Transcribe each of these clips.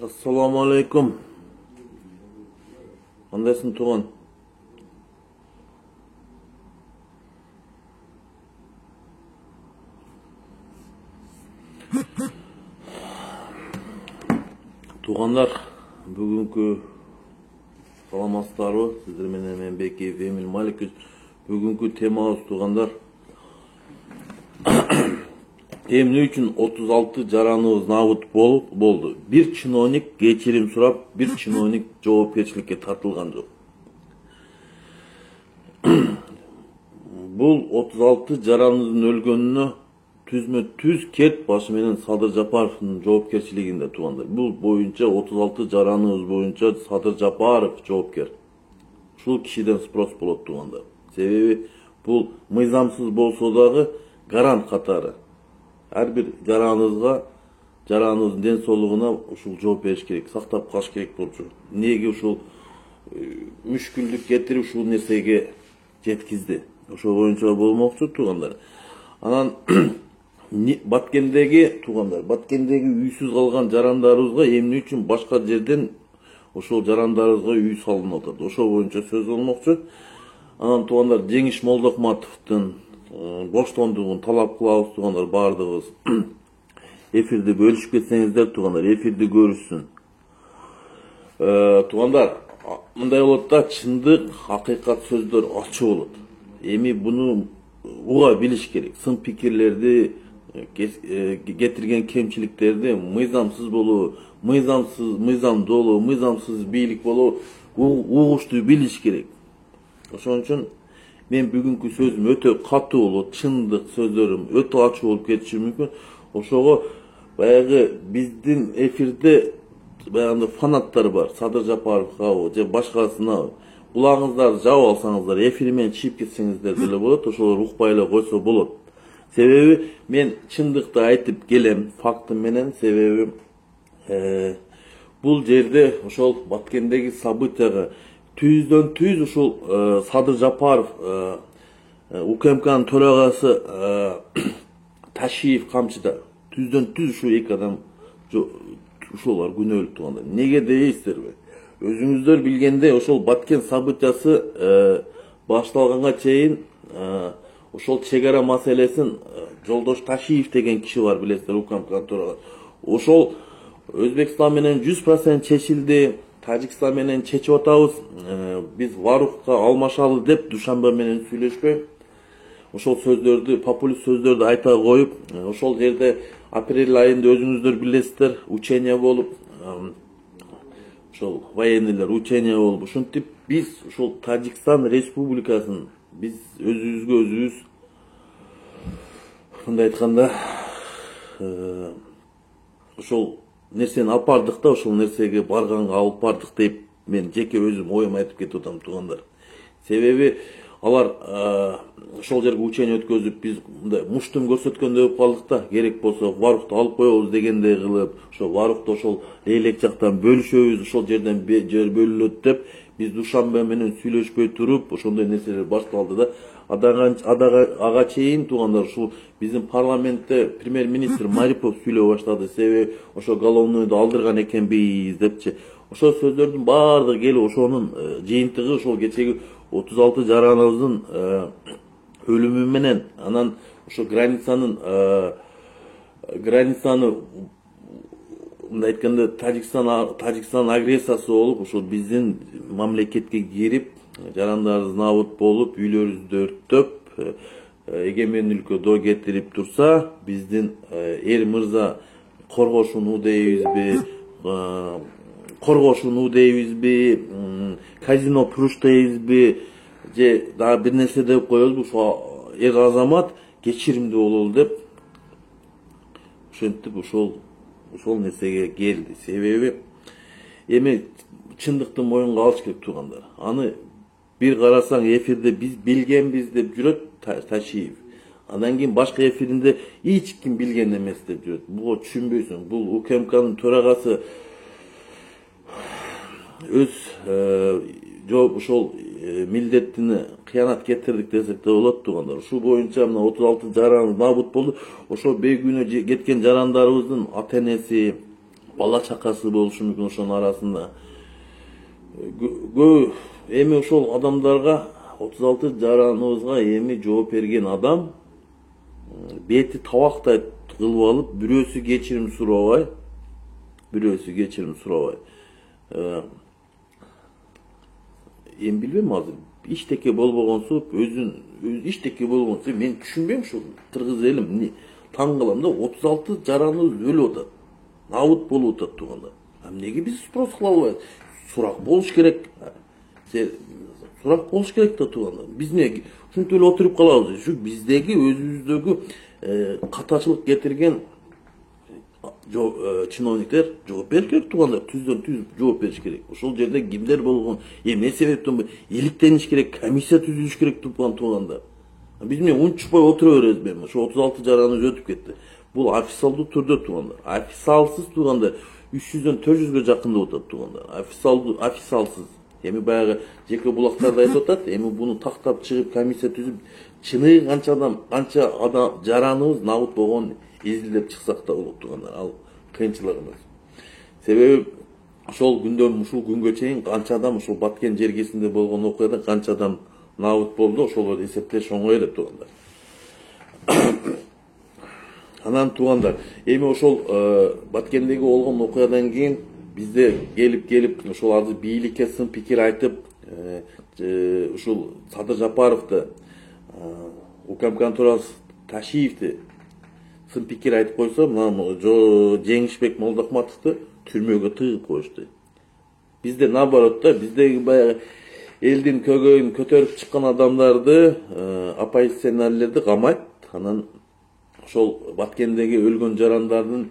Assalomu alaykum. Qandaysiz tug'an? Tug'anlar, bugungi salamatсыздарбы? Sizlar менен мен Бекиев Эмил Маликович. Bugungi temamiz tug'anlar. Эмне үчүн 36 жараныбыз набыт болду. Bir чиновник кечирим сурап, bir чиновник жоопкерчиликке тартылган жок. Бул 36 жараныбыздын өлгөнүнө түзмө-түз Керт башы менен Садыр Жапаровдун жоопкерчилигинде туугандар. Бул боюнча 36 жараныбыз боюнча Садыр Жапаров жоопкер. Ушул кишиден спрос болот туугандар. Себеби бул мыйзамсыз болсо дагы гарант катары. Ар бир жараныбыздын ден соолугуна ушул жооп бериш керек, сактап калыш керек болчу. Неге ушул мүшкүлдүк кетирип ушул нерсеге жеткизди? Ошол боюнча болмокчу туугандар. Анан Баткендеги үйсүз калган жарандарыбызга эмне үчүн башка жерден ошол жарандарыбызга үй салынып атат? Ошол боюнча сөз болмокчу. Анан туугандар, Жеңиш Молдокматовдун боштондугун талап кылабыз туугандар, баардыгыбыз. Эфирди бөлүшүп кетсеңиздер туугандар, эфирди көрүшсүн. Туугандар, мындай болот да, чындык, акыйкат сөздөр ачуу болот. Эми буну уга билиш керек. Сын пикирлерди, кетирген кемчиликтерди мыйзамсыз болуу, мыйзамдуу, мыйзамсыз бийлик болуу угуштуу билиш керек. Ошон үчүн мен бүгүнкү сөзүм өтө катуу болот, чындык сөздөрүм өтө ачуу болуп кетиши мүмкүн. Ошого баягы биздин эфирде баягы фанаттар бар, Садыр Жапаровго же башкасына. Кулагыңыздарды жаап алсаңыздар, эфири менен чыгып кетсеңиздер деле болот, ошолор укпай эле койсо болот. Себеби мен чындыкты айтып келем, факты менен. Себеби бул жерде ошол Баткендеги событияга түздөн-түз ушул Садыр Жапаров, УКМКнын төрагасы Ташиев камчыда. Түздөн-түз ушул эки адам ушулар күнөөлүү туугандар. Неге дейсиздерби? Өзүңүздөр билгендей, ошол Баткен событиясы башталганга чейин ошол чек ара маселесин Жолдош Ташиев деген киши бар, билесиздер, УКМКнын төрагасы. Ошол Өзбекстан менен 100% чечилди, Тажикстан менен чечип атабыз. Биз Варухка алмашалы деп Душанбе менен сүйлөшпөй. Ошол сөздөрдү, популист сөздөрдү айта коюп, ошол жерде апрель айында өзүңүздөр билесиздер, учение болуп, ошол военныйлар учение болуп, ушинтип биз ошол Тажикстан республикасын биз өзүбүзгө өзүбүз мындай айтканда ошол нерсени алып бардык да, ошол нерсеге барганга алып бардык деп мен жеке өзүм оюм айтып кетип атам туугандар. Себеби алар ошол жерге учение өткөзүп, биз мындай муштум көрсөткөндөй болуп калдык да, керек болсо Варухту алып коебуз дегендей кылып, ошол Варухту ошол элек жактан бөлүшөбүз, ошол жерден жер бөлүнөт деп, биз Душанбе менен сүйлөшпөй туруп, ошондой нерселер башталды да. Ага чейин туугандар, ушул биздин парламентте премьер-министр Марипов сүйлөй баштады. Себеби ошо головнойду алдырган экенбиз депчи. Ошол сөздөрдүн баардыгы келип ошонун жыйынтыгы ошол кечеги 36 жараныбыздын өлүмү менен, анан ошо границаны мындай айтканда Тажикстан агрессиясы болуп, ошол биздин мамлекетке кирип, жарандарыбыз набыт болуп, үйлөрүбүздү өрттөп, эгемен өлкөдө кетирип турса, биздин эр мырза коргошууну дейбизби, казино пруш дейбизби, же дагы бир нерсе деп коебузбу, ошо эр азамат кечиримдүү бололу деп ошентип ошол нерсеге келди. Себеби эми чындыкты моюнга алыш керек туугандар. Аны бир карасаң эфирде биз билгенбиз деп жүрөт Ташиев. Андан кийин башка эфиринде эч ким билген эмес деп жүрөт. Буга түшүнбөйсүң. Бул УКМКнын төрагасы өз ошол милдетине кыянат кетирдик десек де болот туугандар. Ушул боюнча мына 36 жаран набыт болду. Ошол бейгүнөө кеткен жарандарыбыздын ата-энеси, бала чакасы болушу мүмкүн ошонун арасында. Эми ошол адамдарга 36 жараныбызга эми жооп берген адам бети табактай кылып алып, бирөөсү кечирим сурабай, эми билбейм азыр иштеке болбогонсу, иштеке болгонсу мен түшүнбөйм ушул кыргыз элим таң калам да, 36 жараныбыз өлүп атат, набыт болуп атат туугандар. Эмнеге биз спрос кыла албайбыз? Сурак болуш керек. Сурак болуш керек да туугандар. Биз эмне ушинтип эле отуруп калабыз? Ушу биздеги өзүбүздөгү катачылык кетирген чиновниктер жооп бериш керек туугандар, түздөн түз жооп бериш керек. Ошол жерде кимдер болгон, эмне себептен иликтениш керек, комиссия түзүлүш керек туугандар. Биз эмне унчукпай отура беребиз эми? Ошо 36 жараныбыз өтүп кетти. Бул официалдуу түрдө туугандар. Официалсыз туугандар 300дөн 400гө жакындап атат туугандар. Официалсыз. Эми баягы жеке булактарда айтып атат, эми буну тактап чыгып комиссия түзүп, чыны канча адам жараныбыз набыт болгон изилдеп чыксак да болот туугандар. Ал кыйынчылыгыбыз. Себеби ошол күндөн ушул күнгө чейин канча адам ушул Баткен жергесинде болгон окуяда канча адам набыт болду, ошолорду эсептеш оңой эле туугандар. Анан туугандар, эми ошол Баткендеги болгон окуядан кийин бизде келип ошол азыр бийликке сын пикир айтып, ушул Садыр Жапаровду, УКМКнын төрагасы Ташиевди сын пикир айтып койсо, мына Жеңишбек Молдохматовду түрмөгө тыгып коюшту. Бизде наоборот да, биздеги баягы элдин көгөйүн көтөрүп чыккан адамдарды, оппозиционерлерди камайт, анан ошол Баткендеги өлгөн жарандардын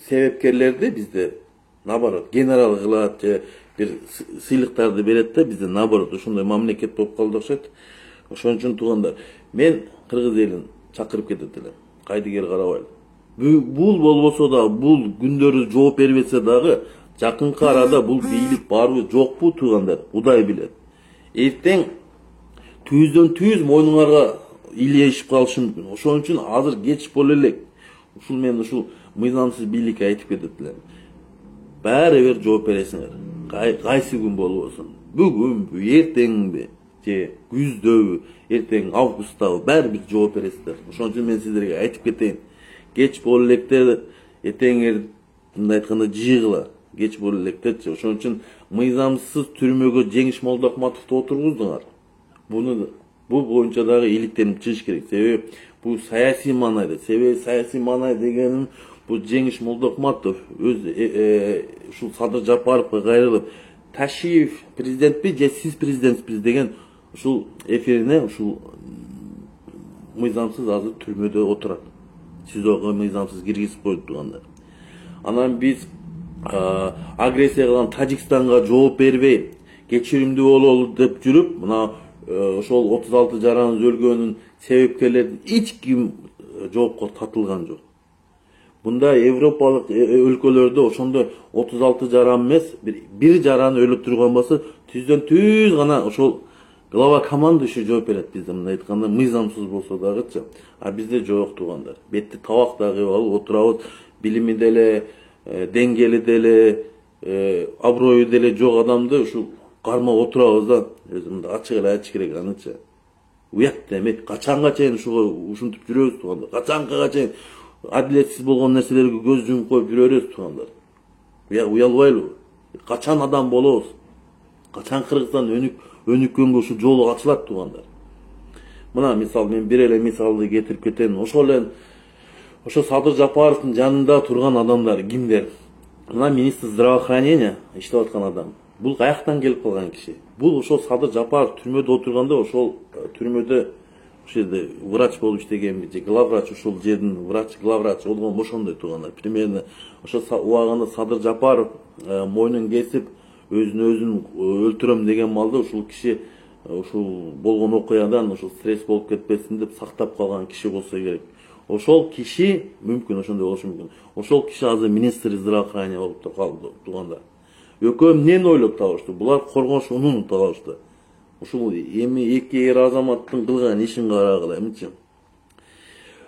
себепкерлерди бизде наоборот генерал кылат, бир сыйлыктарды берет да, бизде наоборот ошондой мамлекет болуп калды окшойт. Ошон үчүн туугандар, мен кыргыз элин чакырып кетет элем. Кайдыгер карабайлы. Бул болбосо да, бул күндөрү жооп бербесе дагы, жакынкы арада бул бийлик барбы жокпу туугандар, Кудай билет. Эртең түздөн түз мойнуңарга илешип калышы мүмкүн. Ошон үчүн азыр кеч боло элек. Ушул мен ушул мыйзамсыз бийликке айтып кетет элем. Баары бир жооп бересиңер. Кайсы күн болбосун. Бүгүнбү, эртеңби, же күздөгү, эртең августтабы, баары бир жооп бересиздер. Ошон үчүн мен сиздерге айтып кетейин. Кеч боло электе эртеңер мындай айтканда жыгыла. Кеч боло электечи. Ошон үчүн мыйзамсыз түрмөгө Жеңиш Молдохматовду отургуздуңар. Бул боюнча дагы иликтенип чыгыш керек. Себеби бул саясий маанайда. Себеби саясий маанай дегенин бул Жеңиш Молдохматов өз ушул Садыр Жапаровго кайрылып, Ташиев президентпи же сиз президентсиз деген ушул эфирине ушул мыйзамсыз азыр түрмөдө отурат. СИЗОго мыйзамсыз киргизип койду туугандар. Анан биз агрессия кылган Тажикстанга жооп бербей, кечиримдүү бололу деп жүрүп, мына ошол 36 жараныбыз өлгөнүн себепкерлерин эч ким жоопко тартылган жок. Мында европалык өлкөлөрдө ошондо 36 жаран эмес, бир жараны өлүп турган болсо, түздөн түз гана ошол глава командующий жооп берет бизде, мындай айтканда мыйзамсыз болсо дагычы. А бизде жок туугандар. Бетти табактай кылып алып отурабыз, билими деле, деңгээли деле, аброю деле жок адамды ушул кармап отурабыз да, өзүмдү ачык эле айтыш керек анычы. Уят эме, качанга чейин ушинтип жүрөбүз туугандар. Качанга чейин адилетсиз болгон нерселерге көз жумуп коюп жүрөбүз туугандар. Уялбайлы. Качан адам болобуз? Качан Кыргызстан өнүккөнгө ушу жолу ачылат туугандар. Мына мисал, мен бир эле мисалды кетирип кетейин. Ошо Садыр Жапаровдун жанында турган адамдар кимдер? Мына министр здравоохранения иштеп аткан адам. Бул каяктан келип калган киши? Бул ошол Садыр Жапаров түрмөдө отурганда, ошол түрмөдө жерде врач болуп иштеген, же главврач, ошол жердин главврач болгон ошондой туугандар. Примерно ошо убагында Садыр Жапаров мойнун кесип, өзүн өлтүрөм деген малда ушул киши ушул болгон окуядан ушул стресс болуп кетпесин деп сактап калган киши болсо керек. Ошол киши мүмкүн ошондой болушу мүмкүн. Ошол киши азыр министр здравоохранения болуп калды туугандар. Экөө эмнени ойлоп табышты? Булар коргош унун табышты. Ушул эми эки эр азаматтын кылган ишин карагыла эмчи.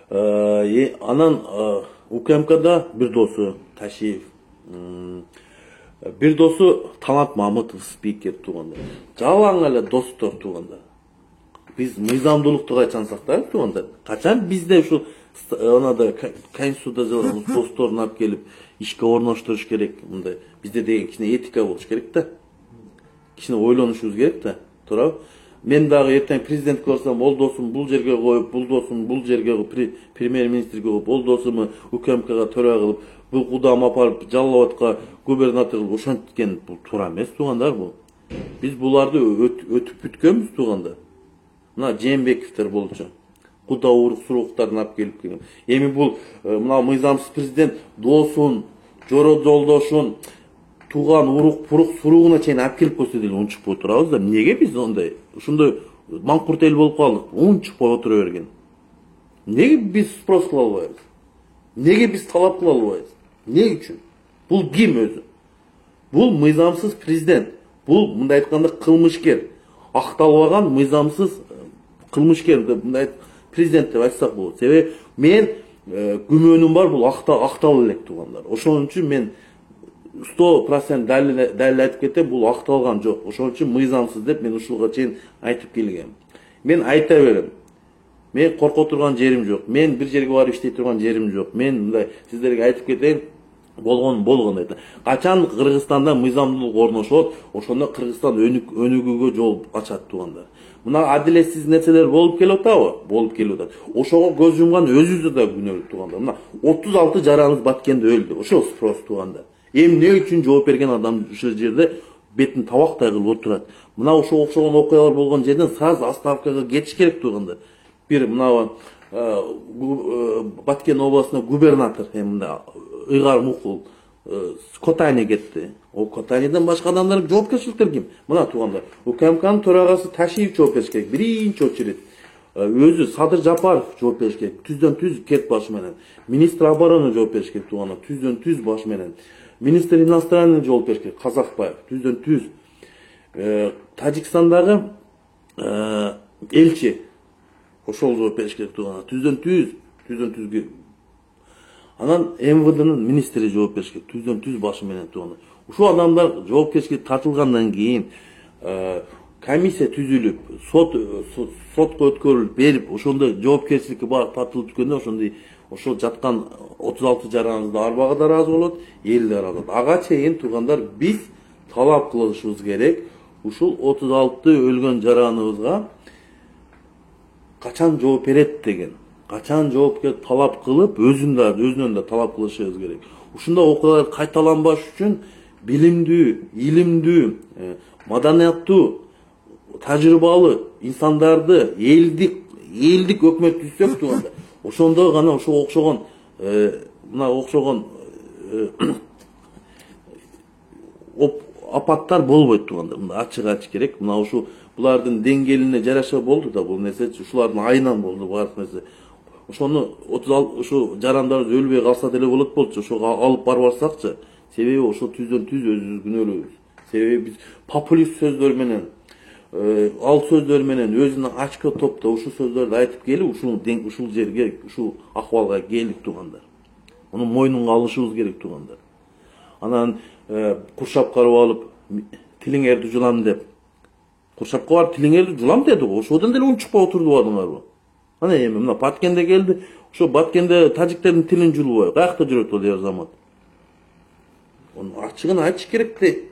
Анан УКМКда bir dostu Taşiyev, bir dostu Talat Mahmutov спикер туганда. Жалаң эле достор туганда. Biz мыйзамдуулукту качансак да туганда. Качан бизде ушу анада конституцияда жазылган досторун алып келип ишке орноштуруш керек. Мындай бизде деген кичине этика болуш керек да. Кичине ойлонушубуз керек да. Туурабы? Мен дагы эртең президентке барсам, ол досум бул жерге коюп, бул досум бул жерге коюп, премьер-министрге коюп, ол досуму УКМКга төрага кылып, бул кудам апарып Жалал Абадка губернатор кылып ошенткен бул туура эмес туугандар бул. Биз буларды өтүп бүткөнбүз туугандар. Мына Жээнбековдер болчу. Куда урук-суруктарын алып келип келген. Эми бул мына мыйзамсыз президент досун, жолдошун туган урук суругуна чейин алып келип койсо деле унчукпай турабыз да. Неге биз ондай ушундай маңкурт эл болуп калдык? Унчукпай отура берген. Неге биз спрос кыла албайбыз? Неге биз талап кыла албайбыз? Не үчүн? Бул ким өзү? Бул мыйзамсыз президент. Бул мындай айтканда кылмышкер. Акталбаган мыйзамсыз кылмышкер деп мындай президент деп айтсак болот. Себеби мен күмөнүм бар, бул актала элек туугандар. Ошон үчүн мен 100% далил айтып кетем, бул акталган жок. Ошон үчүн мыйзамсыз деп мен ушуга чейин айтып келгем. Мен айта берем. Мен корко турган жерим жок. Мен бир жерге барып иштей турган жерим жок. Мен мындай сиздерге айтып кетейин, болгон дейт. Качан Кыргызстанда мыйзамдуулук орношот, ошондо Кыргызстан өнүгүүгө жол ачат туугандар. Мына адилетсиз нерселер болуп келип атабы? Болуп келип атат. Ошого көз жумган өзүбүз да күнөөлүү туугандар. Мына 36 жараныбыз Баткенде өлдү. Ошол спрос туугандар. Эми эмне үчүн жооп берген адам ушул жерде бетин табактай кылып отурат? Мына ошого окшогон окуялар болгон жерден сразу отставкага кетиш керек туугандар. Бир мына Баткен областына губернатор мындай ыйгар мукул Котани кетти. О Котаниден башка адамдар жоопкерчиликтер ким? Мына туугандар. УКМКнын төрагасы Ташиев жооп бериш керек. Биринчи очередь өзү Садыр Жапаров жооп бериш керек. Түздөн түз кет башы менен. Министр обороны жооп бериш керек туугандар. Түздөн түз башы менен. Министр иностранный жооп бериш керек. Казакбаев түздөн түз. Тажикстандагы элчи ошол жооп бериш керек туугандар. Түздөн түз. Анан МВДнын министри жооп бериш керек. Түздөн түз башы менен туугандар. Ушул адамдар жоопкерчиликке тартылгандан кийин комиссия түзүлүп, сотко өткөрүлүп берип, ошондой жоопкерчиликке барып тартылып түшкөндө ошол жаткан 36 жараныбызды арбага да ыраазы болот, эл да ыраазы болот. Ага чейин туугандар биз талап кылышыбыз керек. Ушул 36 өлгөн жараныбызга качан жооп берет деген. Качан жоопкер талап кылып, өзүнөн да талап кылышыбыз керек. Ушундай окуялар кайталанбаш үчүн билимдүү, илимдүү, маданияттуу, тажрыйбалуу инсандарды, элдик өкмөт түзсөк тууганда, ошондо гана ошо окшогон апаттар болбойт туугандар. Мына ачык керек. Мына ушу булардын деңгээлине жараша болду да бул нерсе, ушулардын айынан болду баардык нерсе. Ошону 36 ушу жарандар өлбөй калса деле болот болчу. Ошого алып барбасакчы. Себеби ошо түздөн түз өзүбүз күнөөлүүбүз. Себеби биз популист сөздөр менен, ал сөздөр менен өзүнө очко топто ушул сөздөрдү айтып келип, ушул жерге, ушул акыбалга келдик туугандар. Муну мойнунга алышыбыз керек туугандар. Анан куршап карап алып, тилиңерди жулам деп. Куршапка барып тилиңерди жулам деди го. Ошодон деле унчукпай отурду адамдар. Ана эми мына Баткенде келди. Ошо Баткенде тажиктердин тилин жулбай, каякта жүрөт ал замат. Onu açıkını açık керек де.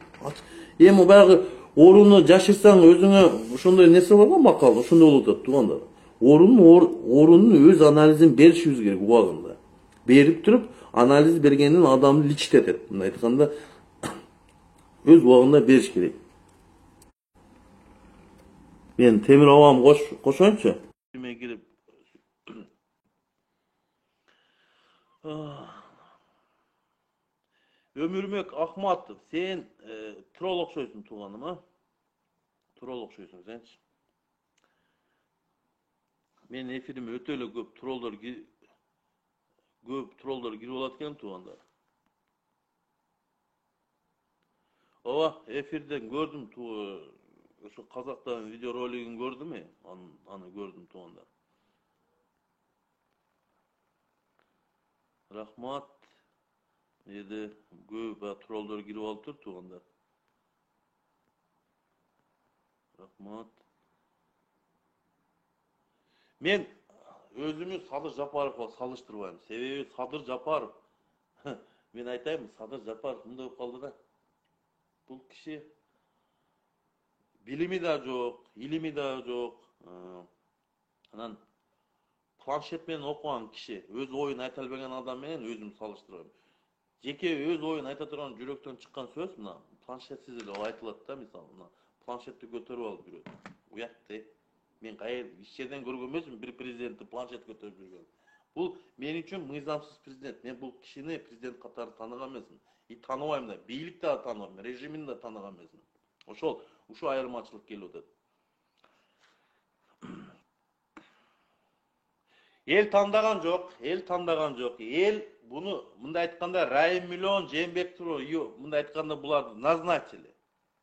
Эми баягы орунду жашырсаң өзүңө ошондой нерсе бар го макал, ошондой болуп атат туугандар. Орунун өз анализин беришибиз керек убагында. Берип туруп, анализ бергенден адамды личтетет. Мындай айтканда өз убагында бериш керек. Мен темир абам кошоюнчу. Мен кирип Ömürmek Ahmatov, sen troll okşoysun tuğanım ha? Troll okşoysun sen. Men efirime ötölü köp trolllar girip olatken tuğanda. Ova efirden gördüm şu Kazak'tan video roligini gördüm mü? Anı gördüm tuğanda. Рахмат. Еді көп троллор кирип алып тур туугандар. Рахмат. Мен өзүмү Садыр Жапаровго салыштырбайм. Себеби Садыр Жапаров мен айтайын, Садыр Жапаров мындай болуп калды да. Бул киши билими да жок, илими да жок. Анан планшет менен окуган киши, өз оюн айта албаган адам менен өзүмдү салыштырбайм. Жеке өз оюн айта турган жүрөктөн чыккан сөз мына планшетсиз эле айтылат да, мисалы мына планшетти көтөрүп алып жүрөт. Уятты. Мен иш жерден көргөн эмесмин бир президентти планшет көтөрүп жүргөн. Бул мен үчүн мыйзамсыз президент. Мен бул кишини президент катары тааныган эмесмин. И тааныбайм да, бийликти да тааныбайм, режимин да тааныган эмесмин. Ушу айырмачылык келип атат. Эл тандаган жок, эл тандаган жок. Эл буну мындай айтканда Райым Миллион, Жээнбек Тургунов мындай айтканда буларды назначили.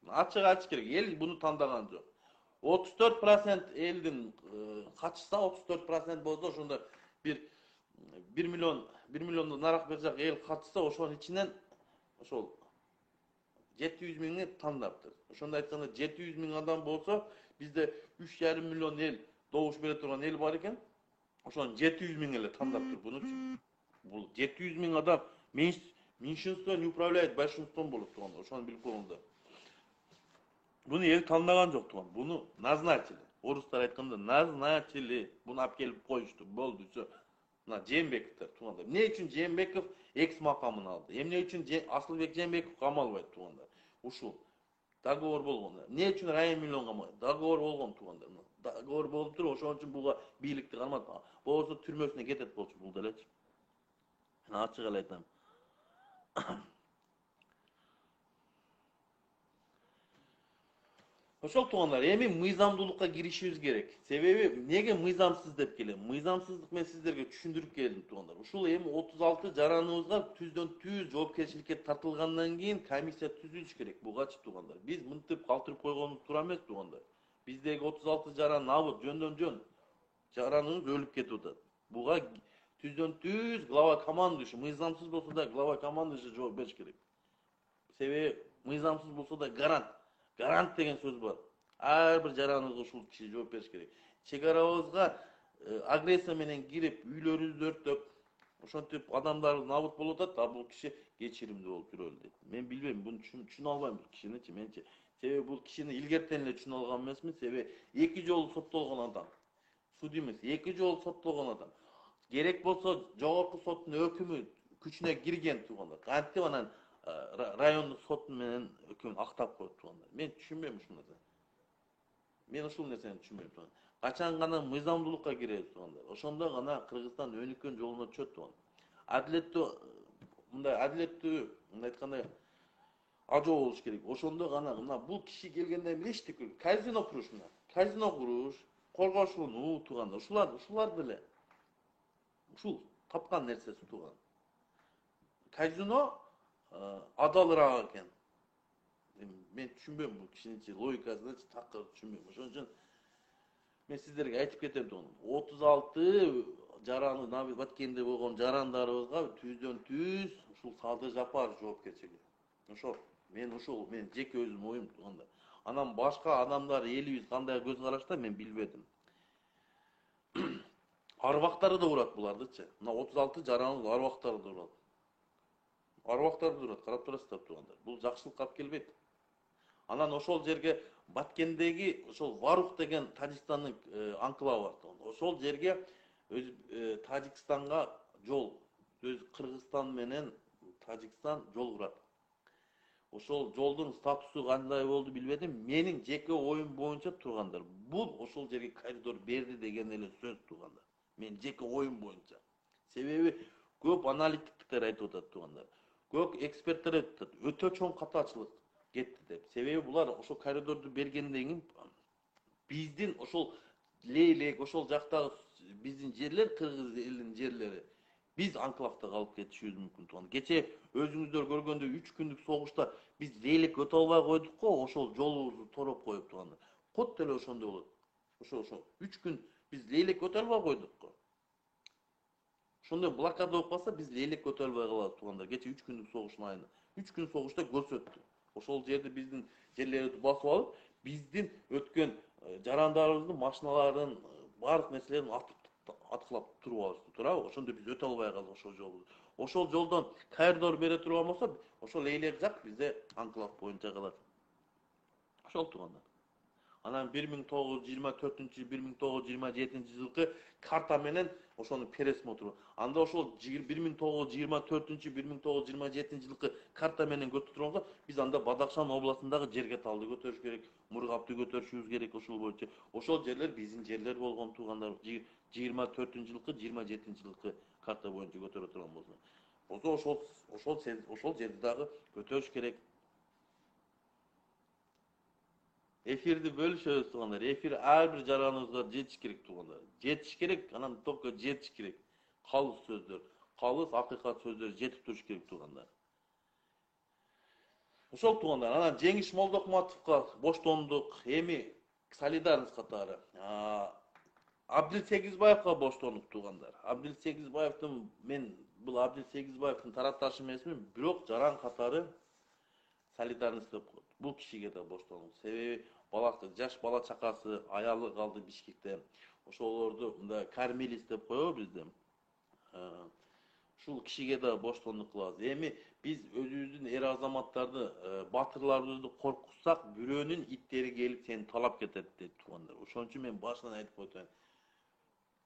Ачык керек. Эл буну тандаган жок. 34% элдин катышса, 34% болсо ошондо бир 1 миллиондон нараак бир жак эл катышса, ошонун ичинен ошол 700 миңи таңдаптыр. Ошондо айтканда 700 миң адам болсо, бизде 3,5 миллион эл добуш бере турган эл бар экен. Ошон 700 миң эле таңдаптыр буну. Бул 700 миң адам меньшинство не управляет большинством болот турган. Ошону билип койгондо. Буну эл тандаган жок турган. Буну назначили. Орустар айтканда назначили. Буну алып келип коюшту. Болду, всё. Мына Жээнбековдер туугандар. Эмне үчүн Жээнбеков экс макамын алды? Эмне үчүн Асылбек Жээнбеков камалбайт туугандар? Ушул договор болгон. Эмне үчүн Райым Миллион камалбайт? Договор болгон туугандар. Договор болуп туруп, ошон үчүн буга бийликти кармат. Болбосо түрмөсүнө кетет болчу бул делечи. Мен ачык эле айтам. Ошол туугандар, эми мыйзамдуулукка киришибиз керек. Себеби эмнеге мыйзамсыз деп келем? Мыйзамсыздык мен сиздерге түшүндүрүп келдим туугандар. Ушул эми 36 жараныбызга түздөн түз жоопкерчиликке тартылгандан кийин комиссия түзүлүш керек. Бугачы туугандар. Биз мынтип калтырып койгонубуз туура эмес туугандар. Биздеги 36 жаран абы жөндөн жөн жараныбыз өлүп кетип атат. Буга түздөн түз глава командующий, мыйзамсыз болсо да глава командующий жооп бериш керек. Себеби мыйзамсыз болсо да гарант деген сөз бар. Ар бир жараныбызга ушул киши жооп бериш керек. Чек арабызга агрессия менен кирип, үйлөрүбүздү өрттөп, ошентип адамдарды набыт болуп атат, а бул киши кечиримдүү болуп жүрөлү дейт. Мен билбейм, буну түшүнө албайм бул кишиничи, менчи. Себеби бул кишини илгертен эле түшүнө алган эмесмин, себеби 2 жолу соттолгон адам. Судимец 2 жолу соттолгон адам. Керек болсо жогорку соттун өкүмү күчүнө кирген туугандар. Кантип анан райондук сот менен өкүмүн актап коет туугандар. Мен түшүнбөйм ушул нерсени. Мен ушул нерсени түшүнбөйм туугандар. Качан гана мыйзамдуулукка киребиз туугандар. Ошондо гана Кыргызстан өнүккөн жолуна түшөт туугандар. Адилеттүү мындай айтканда ажоо болуш керек. Ошондо гана мына бул киши келгенден бери эчтеке казино куруш мына. Казино куруш, коргошууну туугандар. Ушулар деле. Ушул тапкан нерсеси тууган. Казино адалыраак экен. Мен түшүнбөйм бул кишинин логикасын такыр түшүнбөйм. Ошон үчүн мен сиздерге айтып кетем тууган. 36 жараны Баткенде болгон жарандарыбызга түздөн түз ушул Садыр Жапаров жоопкерчилиги. Мен жеке өзүм оюм туугандар. Анан башка адамдар элибиз кандай көз карашта мен билбедим. Арбактары да урат булардычы. Мына 36 жараныбыз арбактары да урат. Карап турасыздар туугандар. Бул жакшылыкка алып келбейт. Анан ошол жерге Баткендеги ошол Варух деген Тажикстандын анклавы бар туугандар. Ошол жерге Тажикстанга жол, Кыргызстан менен Тажикстан жол курат. Ошол жолдун статусу кандай болду билбедим. Менин жеке оюм боюнча туугандар, бул ошол жерге коридор берди деген эле сөз туугандар. Мен жеке оюм боюнча. Себеби көп аналитиктер айтып атат туугандар. Көп эксперттер айтып атат. Өтө чоң катачылык кетти деп. Себеби булар ошол коридорду бергенден кийин биздин ошол Лейлек, ошол жактагы биздин жерлер, Кыргыз элинин жерлери биз анклавда калып кетишибиз мүмкүн тууган. Кече өзүңүздөр көргөндөй 3 күндүк согушта биз Лейлек өтө албай койдук го, ошол жолубузду тороп коюп туугандар. Кот деле ошондой болот. Ошо 3 күн биз Лейлек өтө албай койдук го. Ошондой блокада болуп калса биз лейлек көтөрө албай калабыз туугандар. Кече 3 күндүк согуштун айында. 3 күн согушта көрсөттү. Ошол жерде биздин жерлерибизди басып алып, биздин өткөн жарандарыбыздын машиналарын, баардык нерселерин аткылап туруп алышты, туурабы? Ошондо биз өтө албай калдык ошол жолду. Ошол жолдон коридор бере турган болсо, ошол эйлек жак бизде анклав боюнча калат. Ошол туугандар. Анан 1924 1927 жылкы карта менен ошону пересмотру. Анда ошол 1924 1927 жылкы карта менен көтөрүп турганга биз анда Бадакшан областындагы жерге талды көтөрүш керек, Мургапты көтөрүшүбүз керек ошол боюнча. Ошол жерлер биздин жерлер болгон туугандар. 24 жылкы 27 жылкы карта боюнча көтөрө турган болсо. Ошол жерди дагы көтөрүш керек. Эфирди бөлүшөбүз туугандар. Эфир ар бир жараныбызга жетиш керек туугандар. Жетиш керек, анан только жетиш керек. Калыс сөздөр, калыс акыйкат сөздөр жетип туруш керек туугандар. Ошол туугандар. Анан Жеңиш Молдокматовго боштондук, эми солидарность катары. Абдил Сегизбаевга боштондук туугандар. Абдил Сегизбаевдин бул Абдил Сегизбаевдин тарапташы эмесмин, бирок жаран катары солидарность деп коет. Бул кишиге да боштондук. Себеби жаш бала чакасы, аялы калды Бишкекте. Ошолорду мындай кормилец деп коебу бизде. Ушул кишиге да боштондук кылабыз. Эми биз өзүбүздүн эр азаматтарды, батырларыбызды коркутсак, бирөөнүн иттери келип сени талап кетет дейт туугандар. Ошон үчүн мен башынан айтып коеюн.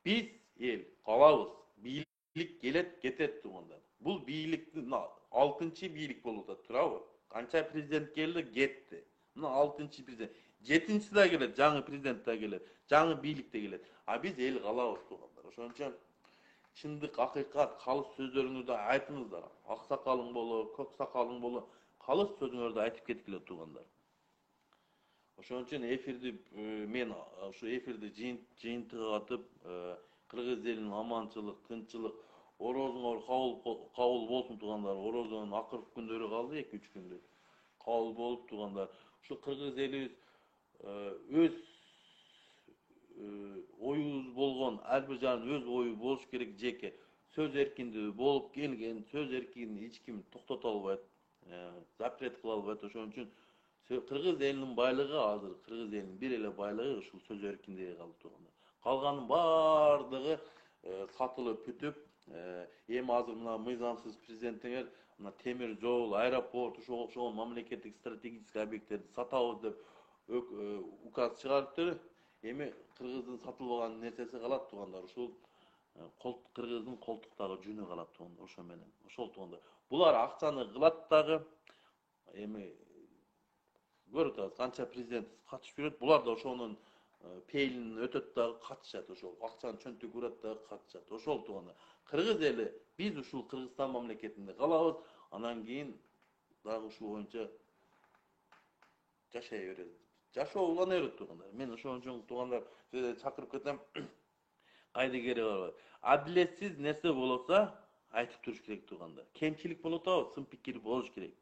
Биз эл калабыз, бийлик келет, кетет туугандар. Бул бийликтин 6-чы бийлик болуп атат, туурабы? Канча президент келди, кетти. Мына 6-чы президент. 7-чи да келет, жаңы президент да келет, жаңы бийлик да келет. А биз эл калабыз туугандар. Ошон үчүн чындык, акыйкат, калыс сөздөрүңүздү айтыңыздар. Ак сакалың боло, көк сакалың боло, калыс сөзүңөрдү айтып кеткиле туугандар. Ошон үчүн эфирди мен ушу эфирди жыйынтыгатып, кыргыз элинин аманчылык, тынччылык, орозуңор кабыл болсун туугандар. Орозонун акыркы күндөрү калды, 2-3 күндүк. Кабыл болуп туугандар. Ушу кыргыз элибиз өз оюбуз болгон, ар бир жанын өз ою болуш керек жеке. Сөз эркиндиги болуп келген, сөз эркиндигин эч ким токтото албайт, запрет кыла албайт. Ошон үчүн кыргыз элинин байлыгы азыр, кыргыз элинин бир эле байлыгы ушул сөз эркиндиги калды туугандар. Калганын баардыгы сатылып бүтүп, эми азыр мына мыйзамсыз президенттиңер мына темир жол, аэропорт, ошого окшогон мамлекеттик стратегический объекттерди сатабыз деп указ чыгарыптыр. Эми кыргыздын сатылбаган нерсеси калат туугандар. Ушул кыргыздын колтуктагы жүнү калат туугандар. Ошо менен. Ошол туугандар. Булар акчаны кылат дагы. Эми көрүп атабыз канча президент катышып жүрөт. Булар да ошонун пейлин өтөт дагы катышат. Ошол акчаны чөнтүк урат дагы катышат. Ошол туугандар. Кыргыз эли биз ушул Кыргызстан мамлекетинде калабыз. Анан кийин дагы ушул боюнча жашай беребиз. Жашоо улана берет туугандар. Мен ошон үчүн туугандар сиздерди чакырып кетем. Кайда кереги бар. Адилетсиз нерсе болсо айтып туруш керек туугандар. Кемчилик болуп атабы, сын пикир болуш керек.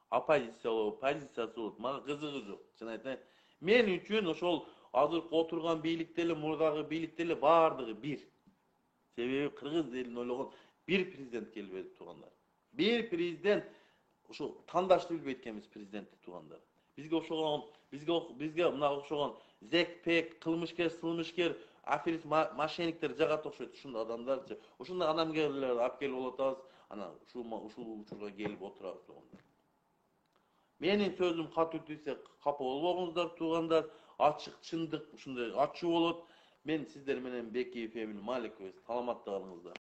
Оппозиция болуп, позициясы болуп, мага кызыгы жок. Чын айтайын. Мен үчүн ошол азыркы отурган бийликте эле, мурдагы бийликте эле баардыгы бир. Себеби кыргыз элин ойлогон бир президент келбеди туугандар. Бир президент ошо тандашты билбейт экенбиз президентти туугандар. Бизге мына окшогон зек-пек, кылмышкер, сылмышкер, аферист, мошенниктер жагат окшойт. Ушундай адамдарчы. Ушундай адамгерлерди алып келип олотабыз. Анан ушул учурга келип отурабыз туугандар. Менин сөзүм катуу тийсе капа болбоңуздар туугандар. Ачык, чындык ушундай ачуу болот. Мен сиздер менен Бекиев Эмин Маликович, саламатта калыңыздар.